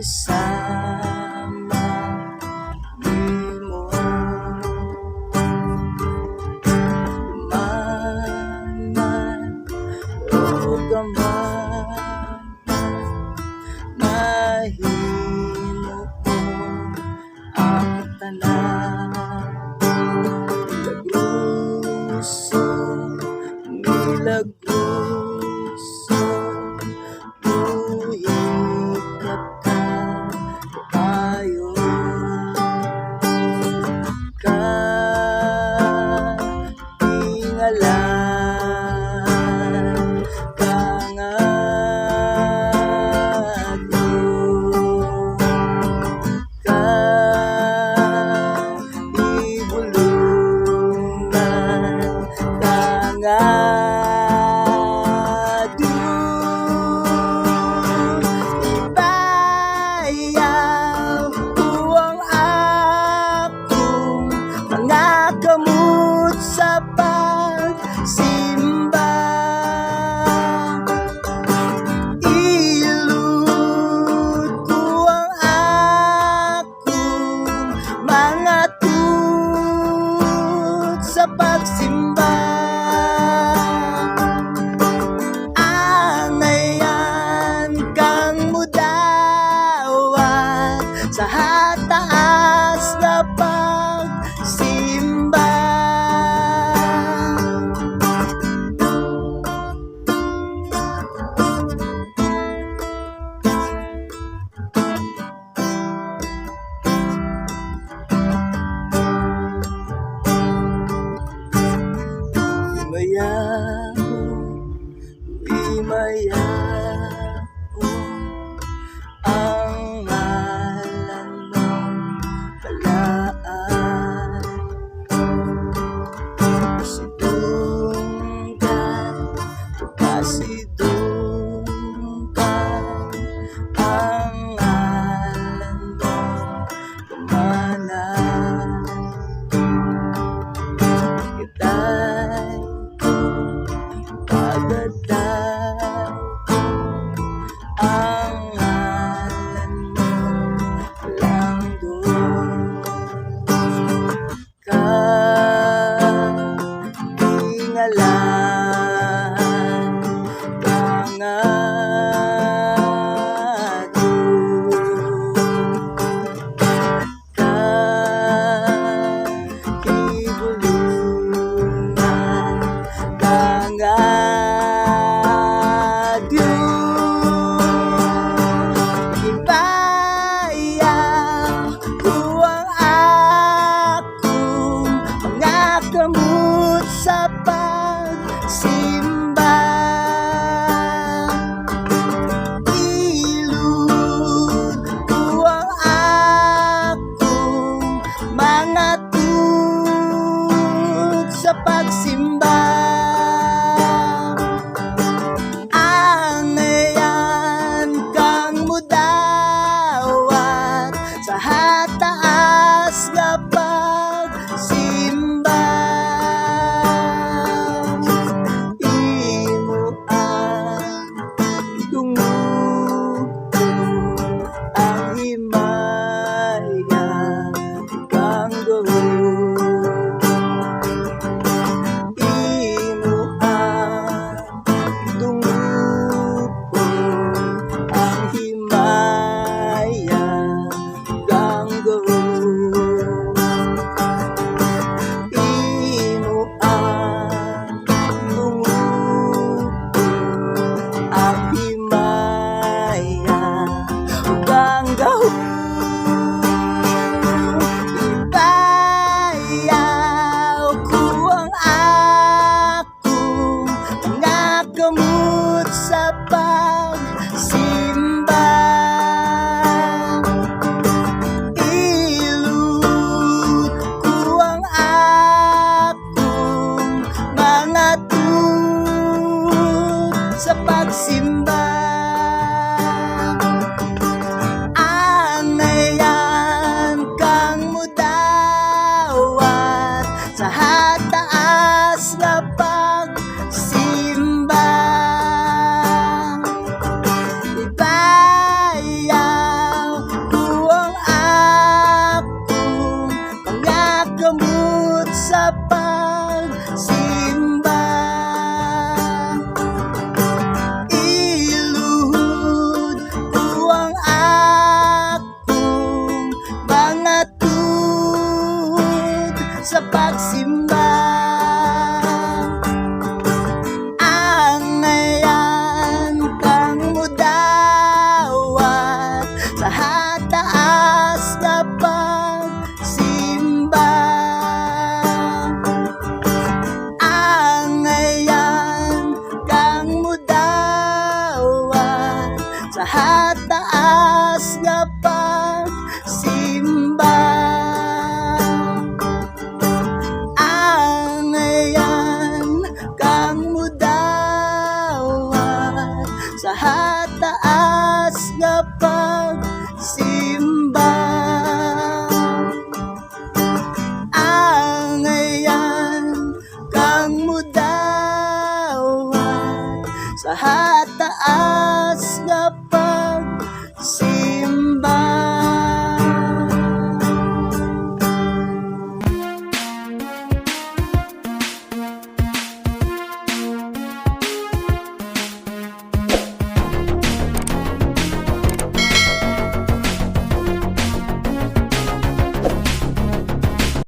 sama nimo. Man o gamay mahimo ko ang tanan. Milagruso, milagruso, buhikap ka tayo. Kaingalan ka nga Diyos. Kaibulungan ka nga Diyos. Ibayaw ko ang akong mga kamot sa pagsimba. Ilud ko ang akong mga tut sa pagsimba. Angayan kang mudawat sa hataas na pagsimba. Imayaw ang ngalan mong balaan. Pasidunggan, pasidunggan ang ngalan mong kamalan. Kita'y pagdaday ang ngalan mo lang doon. Kaingalan ka nga Diyos. Kaibulungan ka nga kamot sa pagsimba. Ilud ko ang akong mga tut sa pagsimba. Angayan kang mudawat sa hataas na pagsimba. Kamot sa pagsimba. Ilud ko ang akong mga tut sa pagsimba. Angayan kang mudawat sa hataas na pagsimba. kahataan.